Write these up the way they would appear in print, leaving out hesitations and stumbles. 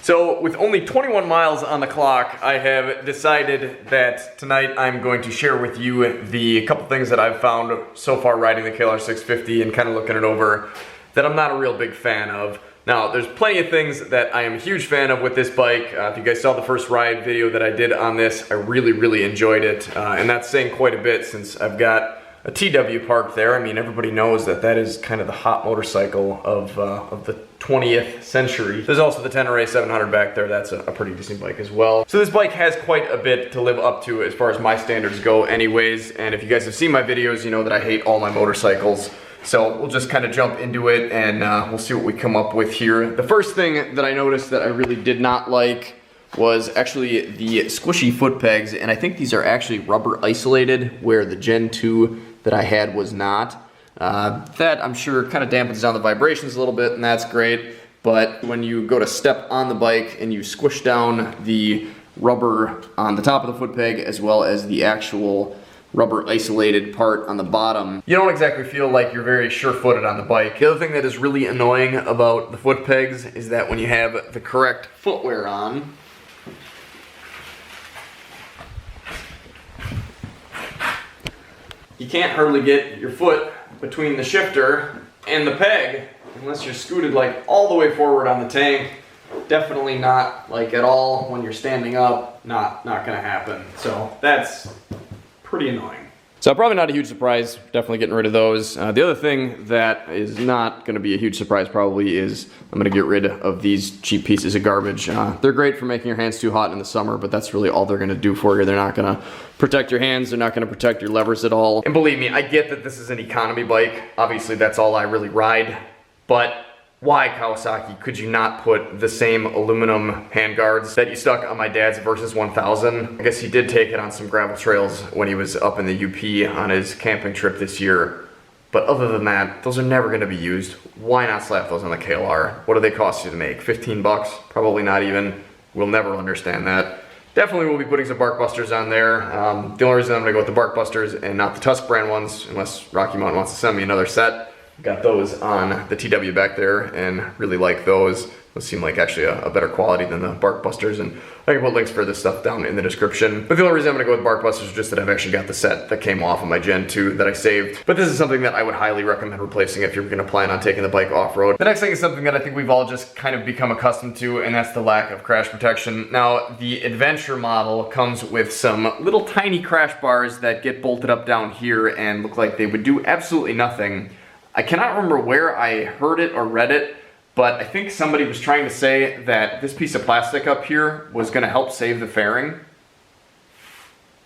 So with only 21 miles on the clock, I have decided that tonight I'm going to share with you the couple things that I've found so far riding the KLR 650 and kind of looking it over that I'm not a real big fan of. Now, there's plenty of things that I am a huge fan of with this bike. If you guys saw the first ride video that I did on this, I really enjoyed it. And that's saying quite a bit since I've got a TW parked there. I mean, everybody knows that that is kind of the hot motorcycle of the 20th century. There's also the Tenere 700 back there. That's a pretty decent bike as well. So this bike has quite a bit to live up to as far as my standards go anyways. And if you guys have seen my videos, you know that I hate all my motorcycles. So we'll just kind of jump into it and we'll see what we come up with here. The first thing that I noticed that I really did not like was actually the squishy foot pegs, and I think these are actually rubber isolated where the Gen 2 that I had was not. That I'm sure kind of dampens down the vibrations a little bit, and that's great, but when you go to step on the bike and you squish down the rubber on the top of the foot peg as well as the actual rubber isolated part on the bottom, you don't exactly feel like you're very sure-footed on the bike. The other thing that is really annoying about the foot pegs is that when you have the correct footwear on, you can't hardly get your foot between the shifter and the peg unless you're scooted like all the way forward on the tank. Definitely not like at all when you're standing up. Not gonna happen. So that's pretty annoying. So probably not a huge surprise, definitely getting rid of those. The other thing that is not gonna be a huge surprise probably is I'm gonna get rid of these cheap pieces of garbage. They're great for making your hands too hot in the summer, but that's really all they're gonna do for you. They're not gonna protect your hands, they're not gonna protect your levers at all. And believe me, I get that this is an economy bike. Obviously that's all I really ride, but why, Kawasaki, could you not put the same aluminum handguards that you stuck on my dad's Versus 1000? I guess he did take it on some gravel trails when he was up in the UP on his camping trip this year. But other than that, those are never gonna be used. Why not slap those on the KLR? What do they cost you to make? 15 bucks? Probably not even. We'll never understand that. Definitely will be putting some Bark Busters on there. The only reason I'm gonna go with the Bark Busters and not the Tusk brand ones, unless Rocky Mountain wants to send me another set. Got those on the TW back there and really like those. Those seem like actually a better quality than the Bark Busters, and I can put links for this stuff down in the description. But the only reason I'm gonna go with Bark Busters is just that I've actually got the set that came off of my Gen 2 that I saved. But this is something that I would highly recommend replacing if you're gonna plan on taking the bike off-road. The next thing is something that I think we've all just kind of become accustomed to, and that's the lack of crash protection. Now, the Adventure model comes with some little tiny crash bars that get bolted up down here and look like they would do absolutely nothing. I cannot remember where I heard it or read it, but I think somebody was trying to say that this piece of plastic up here was gonna help save the fairing.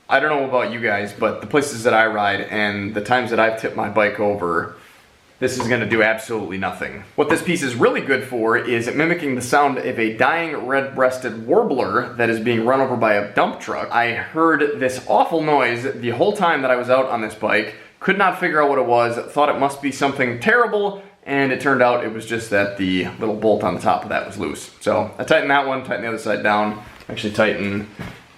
I don't know about you guys, but the places that I ride and the times that I've tipped my bike over, this is gonna do absolutely nothing. What this piece is really good for is mimicking the sound of a dying red-breasted warbler that is being run over by a dump truck. I heard this awful noise the whole time that I was out on this bike. Could not figure out what it was, thought it must be something terrible, and it turned out it was just that the little bolt on the top of that was loose. So I tightened that one, tightened the other side down, actually tighten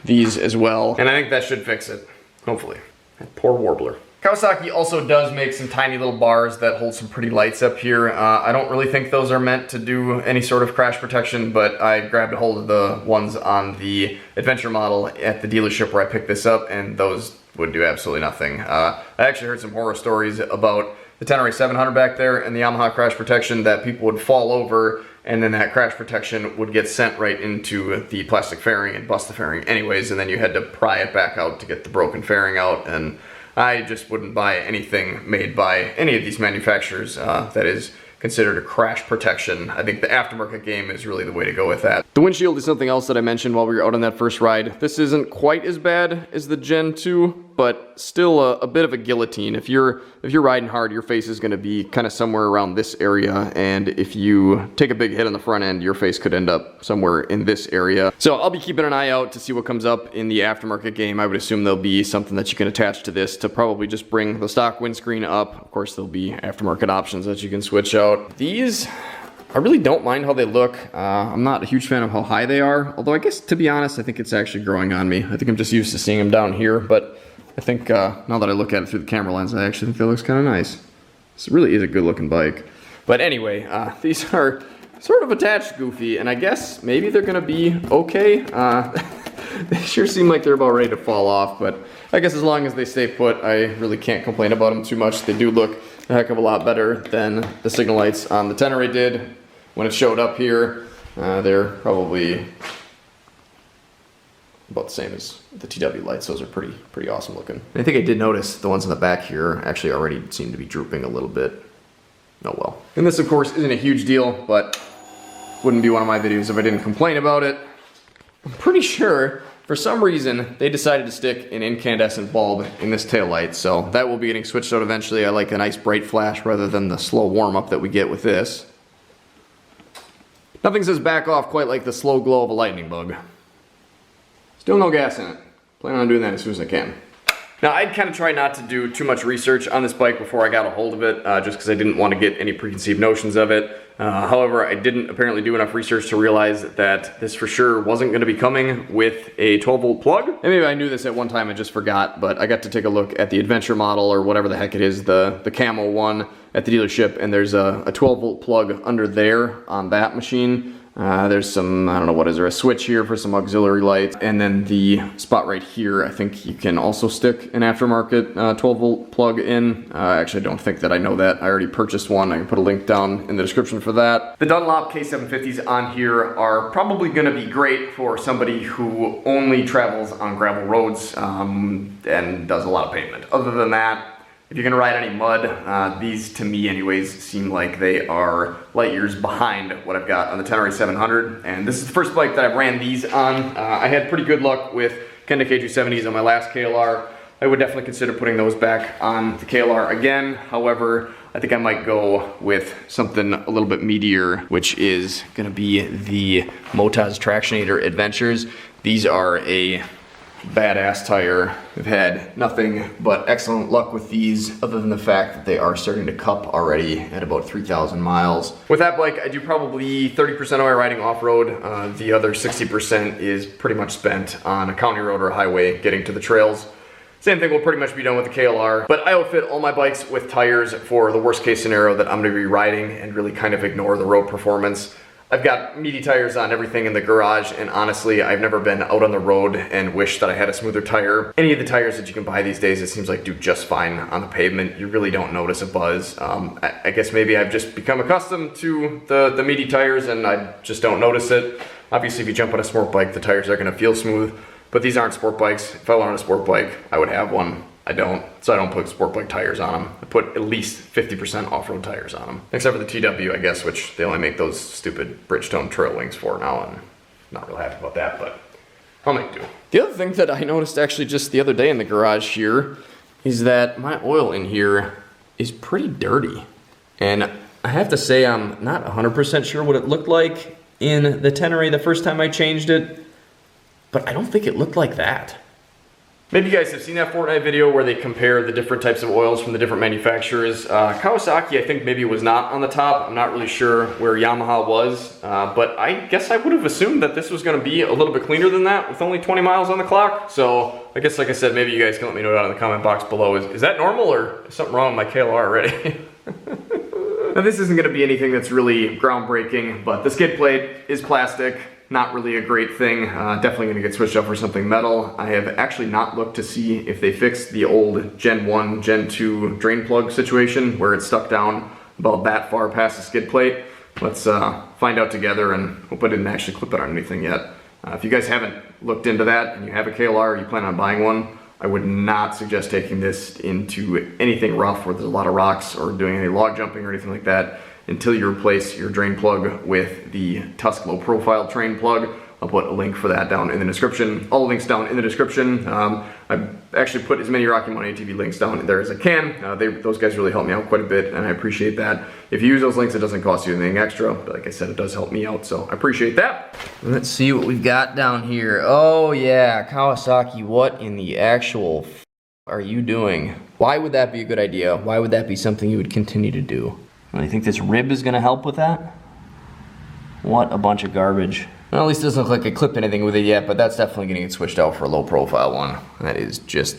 these as well, and I think that should fix it, hopefully. That poor warbler. Kawasaki also does make some tiny little bars that hold some pretty lights up here. I don't really think those are meant to do any sort of crash protection, but I grabbed a hold of the ones on the Adventure model at the dealership where I picked this up, and those would do absolutely nothing. I actually heard some horror stories about the Tenere 700 back there and the Yamaha crash protection that people would fall over and then that crash protection would get sent right into the plastic fairing and bust the fairing anyways, and then you had to pry it back out to get the broken fairing out, and I just wouldn't buy anything made by any of these manufacturers that is considered a crash protection. I think the aftermarket game is really the way to go with that. The windshield is something else that I mentioned while we were out on that first ride. This isn't quite as bad as the Gen 2, but still a bit of a guillotine. If you're riding hard, your face is gonna be kind of somewhere around this area, and if you take a big hit on the front end, your face could end up somewhere in this area. So I'll be keeping an eye out to see what comes up in the aftermarket game. I would assume there'll be something that you can attach to this to probably just bring the stock windscreen up. Of course, there'll be aftermarket options that you can switch out. These, I really don't mind how they look. I'm not a huge fan of how high they are, although I guess, to be honest, I think it's actually growing on me. I think I'm just used to seeing them down here, but I think now that I look at it through the camera lens, I actually think that looks kind of nice. This really is a good looking bike. But anyway, these are sort of attached goofy, and I guess maybe they're gonna be okay. They sure seem like they're about ready to fall off, but I guess as long as they stay put, I really can't complain about them too much. They do look a heck of a lot better than the signal lights on the Tenere did when it showed up here. They're probably about the same as the TW lights. Those are pretty awesome looking. And I think I did notice the ones in the back here actually already seem to be drooping a little bit. Oh well. And this of course isn't a huge deal, but wouldn't be one of my videos if I didn't complain about it. I'm pretty sure for some reason they decided to stick an incandescent bulb in this taillight, so that will be getting switched out eventually. I like a nice bright flash rather than the slow warm up that we get with this. Nothing says back off quite like the slow glow of a lightning bug. Still no gas in it. Plan on doing that as soon as I can. Now, I'd kind of try not to do too much research on this bike before I got a hold of it, just because I didn't want to get any preconceived notions of it. However, I didn't apparently do enough research to realize that this for sure wasn't going to be coming with a 12-volt plug. And maybe I knew this at one time, I just forgot, but I got to take a look at the Adventure model, or whatever the heck it is, the camo one at the dealership, and there's a 12-volt plug under there on that machine. There's some, I don't know, what is there, a switch here for some auxiliary lights, and then the spot right here, I think you can also stick an aftermarket 12-volt plug in. Actually, I don't think that I know that. I already purchased one. I can put a link down in the description for that. The Dunlop K750s on here are probably going to be great for somebody who only travels on gravel roads and does a lot of pavement. Other than that, if you're gonna ride any mud, these to me anyways seem like they are light years behind what I've got on the Tenere 700, and this is the first bike that I've ran these on. I had pretty good luck with Kenda K270s on my last KLR. I would definitely consider putting those back on the KLR again. However, I think I might go with something a little bit meatier, which is gonna be the Motaz Tractionator Adventures. These are a badass tire. We've had nothing but excellent luck with these, other than the fact that they are starting to cup already at about 3,000 miles. With that bike, I do probably 30% of my riding off-road. The other 60% is pretty much spent on a county road or a highway getting to the trails. Same thing will pretty much be done with the KLR, but I outfit all my bikes with tires for the worst case scenario that I'm gonna be riding and really kind of ignore the road performance. I've got meaty tires on everything in the garage, and honestly, I've never been out on the road and wished that I had a smoother tire. Any of the tires that you can buy these days, it seems like do just fine on the pavement. You really don't notice a buzz. I guess maybe I've just become accustomed to the meaty tires and I just don't notice it. Obviously, if you jump on a sport bike, the tires are gonna feel smooth, but these aren't sport bikes. If I wanted a sport bike, I would have one. I don't, so I don't put sport bike tires on them. I put at least 50% off-road tires on them. Except for the TW, I guess, which they only make those stupid Bridgestone trail wings for now, and I'm not real happy about that, but I'll make do. The other thing that I noticed actually just the other day in the garage here is that my oil in here is pretty dirty. And I have to say I'm not 100% sure what it looked like in the Tenere the first time I changed it, but I don't think it looked like that. Maybe you guys have seen that Fortnite video where they compare the different types of oils from the different manufacturers. Kawasaki, I think maybe was not on the top. I'm not really sure where Yamaha was, but I guess I would have assumed that this was going to be a little bit cleaner than that with only 20 miles on the clock. So I guess, like I said, maybe you guys can let me know down in the comment box below. Is that normal, or is something wrong with my KLR already? Now, this isn't going to be anything that's really groundbreaking, but the skid plate is plastic. Not really a great thing. Definitely going to get switched up for something metal. I have actually not looked to see if they fixed the old Gen 1, Gen 2 drain plug situation where it's stuck down about that far past the skid plate. Let's find out together, and hope I didn't actually clip it on anything yet. If you guys haven't looked into that and you have a KLR or you plan on buying one, I would not suggest taking this into anything rough where there's a lot of rocks or doing any log jumping or anything like that until you replace your drain plug with the Tusk low profile train plug. I'll put a link for that down in the description. All the links down in the description. I've actually put as many Rocky Money ATV links down there as I can. Those guys really help me out quite a bit, and I appreciate that. If you use those links, it doesn't cost you anything extra, but like I said, it does help me out, so I appreciate that. Let's see what we've got down here. Oh yeah, Kawasaki, what in the actual f are you doing? Why would that be a good idea? Why would that be something you would continue to do? Well, you think this rib is gonna help with that? What a bunch of garbage. Well, at least it doesn't look like I clipped anything with it yet, but that's definitely gonna get switched out for a low profile one. That is just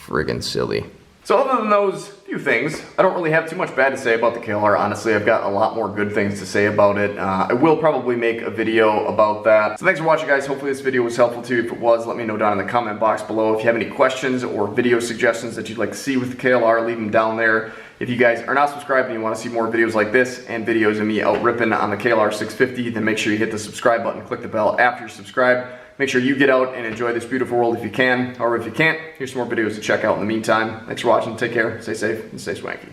friggin' silly. So other than those few few things. I don't really have too much bad to say about the KLR, honestly. I've got a lot more good things to say about it. I will probably make a video about that. So thanks for watching, guys. Hopefully this video was helpful to you. If it was, let me know down in the comment box below. If you have any questions or video suggestions that you'd like to see with the KLR, leave them down there. If you guys are not subscribed and you want to see more videos like this and videos of me out ripping on the KLR 650, then make sure you hit the subscribe button, click the bell after you're subscribed. Make sure you get out and enjoy this beautiful world if you can. However, if you can't, here's some more videos to check out in the meantime. Thanks for watching. Take care, stay safe, and stay swanky.